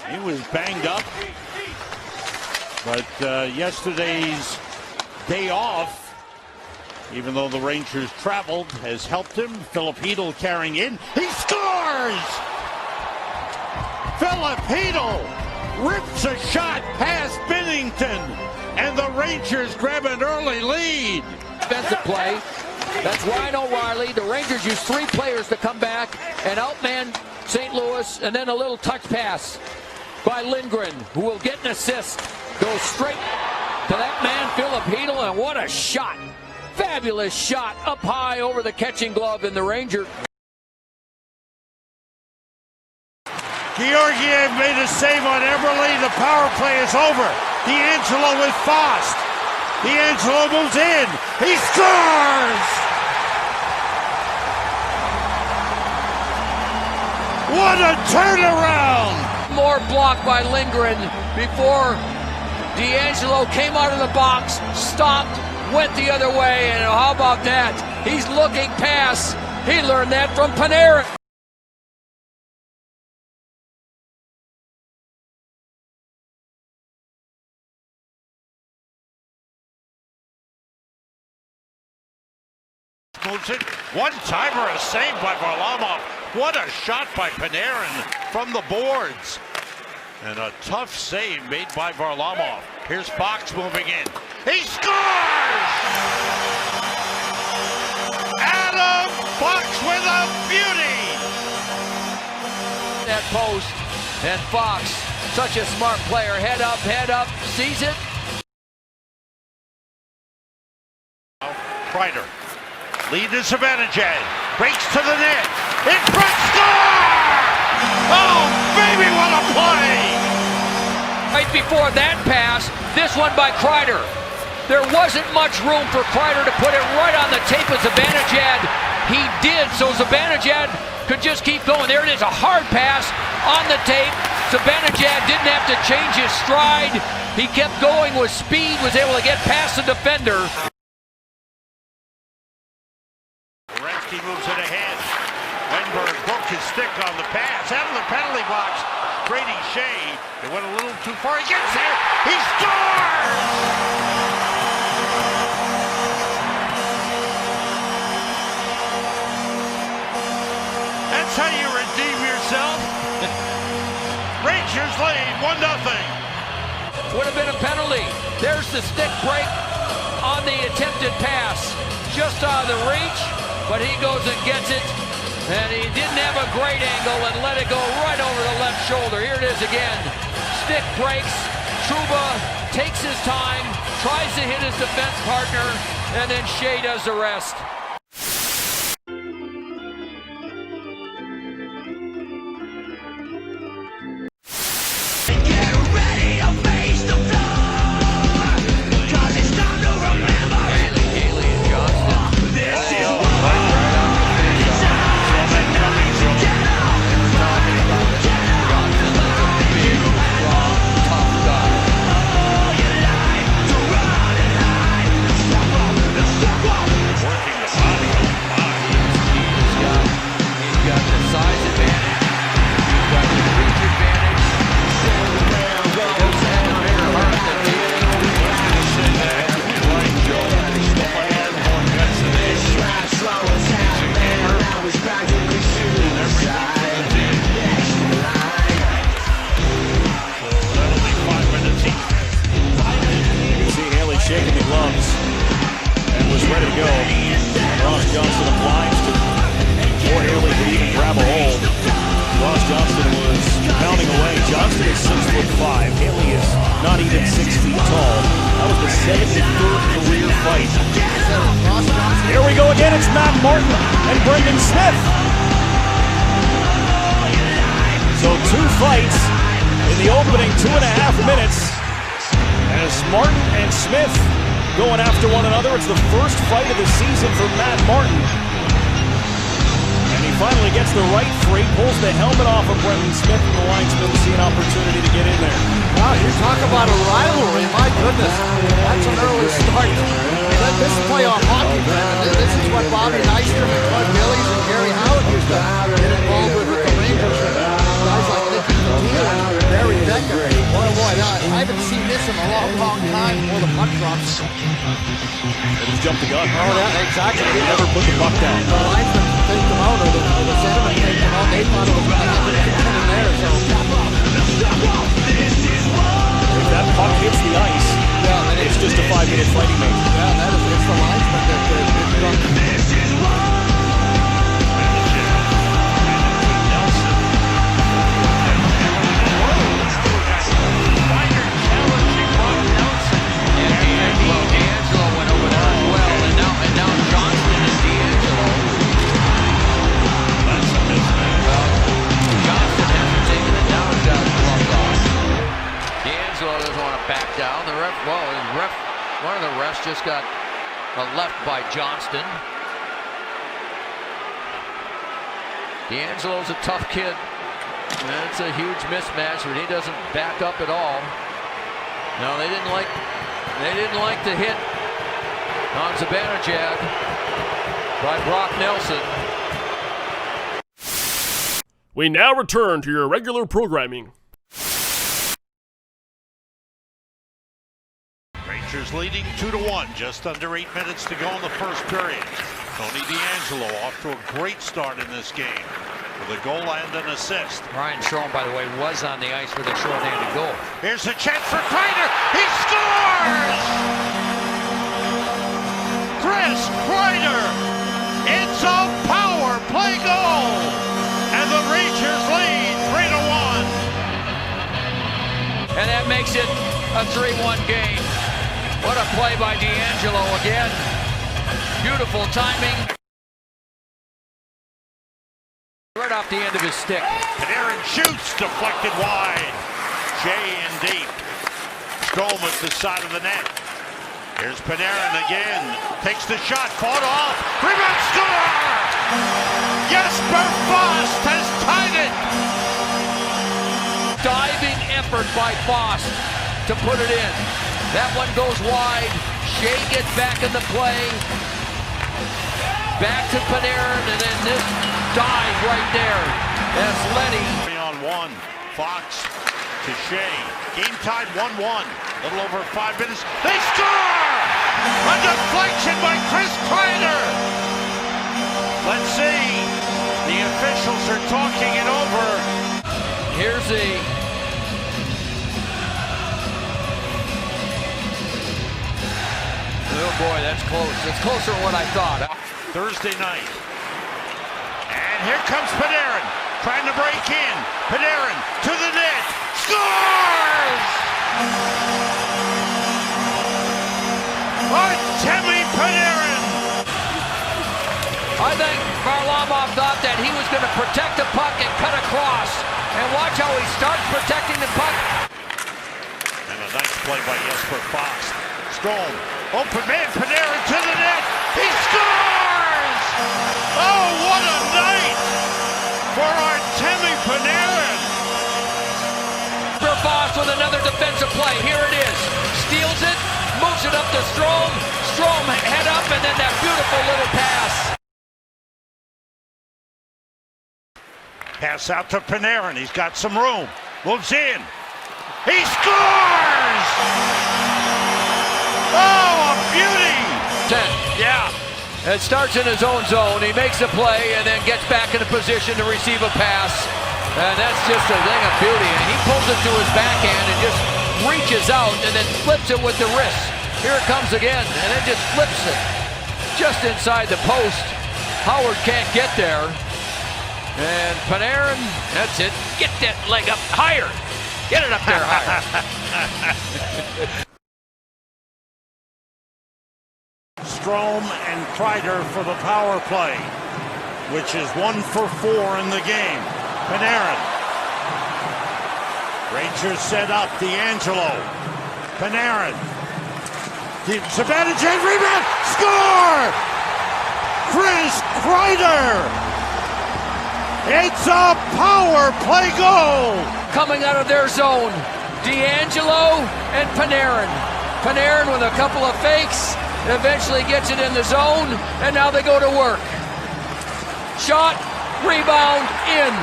He was banged up, but yesterday's day off, even though the Rangers traveled, has helped him. Filip Chytil carrying in. He scores! Filip Chytil rips a shot past Binnington, and the Rangers grab an early lead. Defensive play. That's Ryan O'Reilly. The Rangers use 3 players to come back and outman St. Louis, and then a little touch pass by Lindgren, who will get an assist. Goes straight to that man, Filip Chytil, and what a shot. Fabulous shot up high over the catching glove in the Ranger. Georgiev made a save on Eberle. The power play is over. DeAngelo with Fost. DeAngelo moves in. He scores! What a turnaround! More blocked by Lindgren before DeAngelo came out of the box, stopped, went the other way, and how about that? He's looking past. He learned that from Panarin. Moves it. One-timer, a save by Varlamov. What a shot by Panarin from the boards. And a tough save made by Varlamov. Here's Fox moving in. He scores! Adam Fox with a beauty! That post, and Fox, such a smart player. Head up, sees it. Kreider. Lead is Zibanejad. Breaks to the net. In front, score! Oh, baby, what a play! Right before that pass, this one by Kreider. There wasn't much room for Kreider to put it right on the tape of Zibanejad. He did, so Zibanejad could just keep going. There it is, a hard pass on the tape. Zibanejad didn't have to change his stride. He kept going with speed, was able to get past the defender. He moves it ahead. Wenberg broke his stick on the pass. Out of the penalty box. Brady Shea. It went a little too far. He gets there. He scores! That's how you redeem yourself. Rangers lead 1-0. Would have been a penalty. There's the stick break on the attempted pass. Just out of the reach. But he goes and gets it, and he didn't have a great angle and let it go right over the left shoulder. Here it is again. Stick breaks. Trouba takes his time, tries to hit his defense partner, and then Shea does the rest. Shaking the gloves and was ready to go. Ross Johnston obliged to before Haley could even grab a hold. Ross Johnston was pounding away. Johnston is 6'5". Haley is not even 6 feet tall. That was the 73rd career fight. Here we go again. It's Matt Martin and Brendan Smith. So 2 fights in the opening 2.5 minutes. As Martin and Smith going after one another. It's the first fight of the season for Matt Martin. And he finally gets the right free, pulls the helmet off of Brendan Smith, and the linesman will see an opportunity to get in there. Wow, you talk about a rivalry. My goodness, that's an early start. This is playoff hockey, Brendan. This is what Bobby Nystrom and Claude Gillies and Gary Howard used to get involved with the Rangers. Guys like Nicky Patil and Barry puck drops. They just jumped the gun. Oh, yeah, exactly. They never put the puck down. The linesman faked them out, or the centerman faked them out. They thought it was going to get in there, so. If that puck hits the ice, Yeah, and it's just a 5-minute fighting match. Yeah, that is, it's the linesman that D'Angelo went over there as well, and now Johnston and D'Angelo. That's a mismatch. Johnston hasn't taken it down, got his gloves off. D'Angelo doesn't want to back down. One of the refs just got a left by Johnston. D'Angelo's a tough kid. And it's a huge mismatch, but he doesn't back up at all. No, they didn't like the hit on Zibanejad by Brock Nelson. We now return to your regular programming. Rangers leading 2-1, just under 8 minutes to go in the first period. Tony D'Angelo off to a great start in this game with a goal and an assist. Ryan Strome, by the way, was on the ice for the short-handed goal. Here's a chance for Kreider. He scores! Chris Kreider! It's a power play goal! And the Rangers lead 3-1. And that makes it a 3-1 game. What a play by D'Angelo again. Beautiful timing. Right off the end of his stick. Panarin shoots, deflected wide. Shea in deep. Strome at the side of the net. Here's Panarin again. Takes the shot, fought off. Rebound, score! Jesper Fast has tied it. Diving effort by Fast to put it in. That one goes wide. Shea gets back in the play. Back to Panarin, and then this dive right there. That's Lenny. 3-on-1. Fox to Shea. Game tied 1-1. Little over 5 minutes. They score! A deflection by Chris Kreider. Let's see. The officials are talking it over. Here's the oh boy, that's close. It's closer than what I thought. Thursday night. And here comes Panarin, trying to break in. Panarin to the net. Scores! Artemi Panarin! I think Varlamov thought that he was going to protect the puck and cut across. And watch how he starts protecting the puck. And a nice play by Jesper Fast. Strome, open man, Panarin to the net. He scores! Oh, what a night for Artemi Panarin! Fast with another defensive play. Here it is. Steals it, moves it up to Strome. Strome head up, and then that beautiful little pass. Pass out to Panarin. He's got some room. Moves in. He scores! Oh, a beauty! 10. Yeah. It starts in his own zone. He makes a play and then gets back in a position to receive a pass. And that's just a thing of beauty. And he pulls it to his backhand and just reaches out and then flips it with the wrist. Here it comes again, and then just flips it just inside the post. Howard can't get there. And Panarin, that's it. Get that leg up higher. Get it up there higher. Strome and Kreider for the power play, which is 1 for 4 in the game. Panarin. Rangers set up. D'Angelo. Panarin. Zibanejad rebound. Score! Chris Kreider. It's a power play goal. Coming out of their zone, D'Angelo and Panarin. Panarin with a couple of fakes, eventually gets it in the zone, and now they go to work. Shot, rebound, in.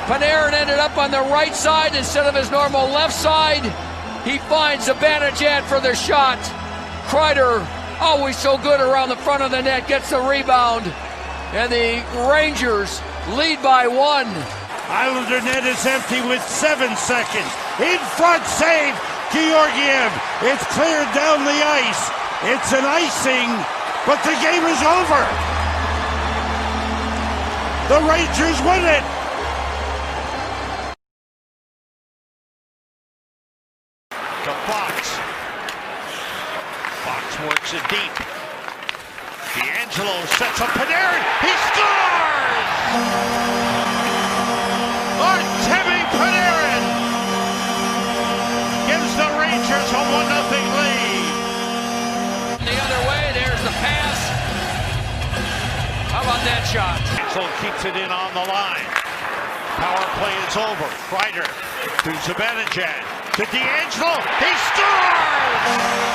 Panarin ended up on the right side instead of his normal left side, He finds Zibanejad for the shot. Kreider, always so good around the front of the net, gets the rebound. And the Rangers lead by 1. Islander net is empty with 7 seconds. In front save, Georgiev. It's cleared down the ice. It's an icing, but the game is over. The Rangers win it. To Fox. Fox works it deep. D'Angelo sets up Panarin. He scores! Artemi Panarin gives the Rangers a 1-0 lead. The other way, there's the pass. How about that shot? D'Angelo keeps it in on the line. Power play is over. Kreider to Zibanejad. To D'Angelo. He scores!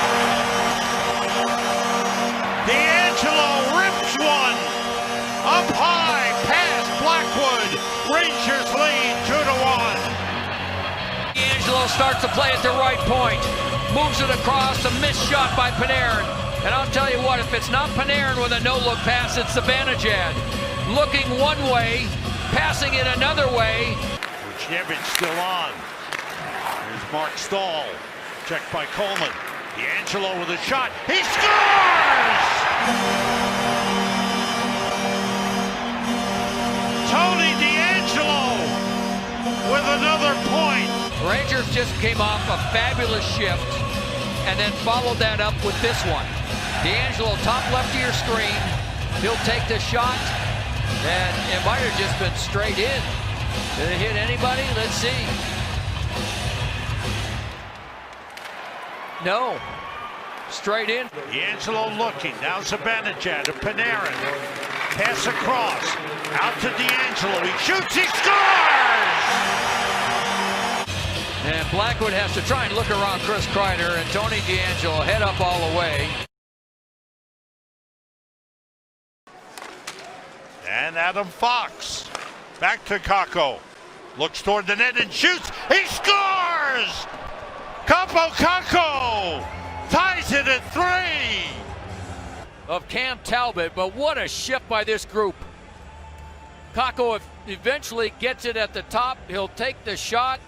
D'Angelo rips one. Up high, past Blackwood. Rangers lead 2-1. D'Angelo starts to play at the right point. Moves it across, a missed shot by Panarin. And I'll tell you what, if it's not Panarin with a no-look pass, it's Zibanejad. Looking one way, passing it another way. Vucevic still on. Here's Mark Stahl. Checked by Coleman. D'Angelo with a shot. He scores! Tony D'Angelo with another point. Rangers just came off a fabulous shift and then followed that up with this one. D'Angelo, top left of your screen. He'll take the shot, and it might have just been straight in. Did it hit anybody? Let's see. No. Straight in. D'Angelo looking. Now Zibanejad to Panarin. Pass across. Out to D'Angelo. He shoots. He scores! And Blackwood has to try and look around Chris Kreider, and Tony D'Angelo head up all the way. And Adam Fox. Back to Kakko. Looks toward the net and shoots. He scores! Kaapo Kakko ties it at 3. Of Cam Talbot, but what a shift by this group. Kakko eventually gets it at the top. He'll take the shot.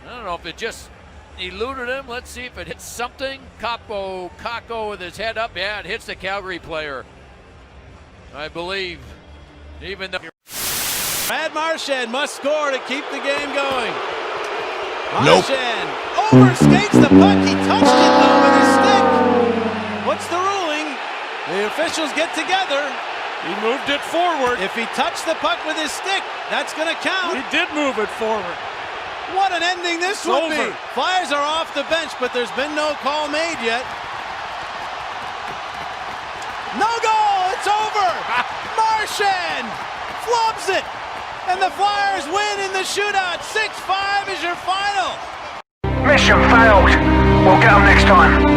I don't know if it just eluded him. Let's see if it hits something. Kakko with his head up. Yeah, it hits the Calgary player, I believe. Even though Brad Marchand must score to keep the game going. Nope. Marchand overskates the puck. He touched it though with his stick. What's the ruling? The officials get together. He moved it forward. If he touched the puck with his stick, that's going to count. He did move it forward. What an ending this It's would be. over. Flyers are off the bench, but there's been no call made yet. No goal. It's over. Marchand flubs it. And the Flyers win in the shootout. 6-5 is your final. Mission failed. We'll get them next time.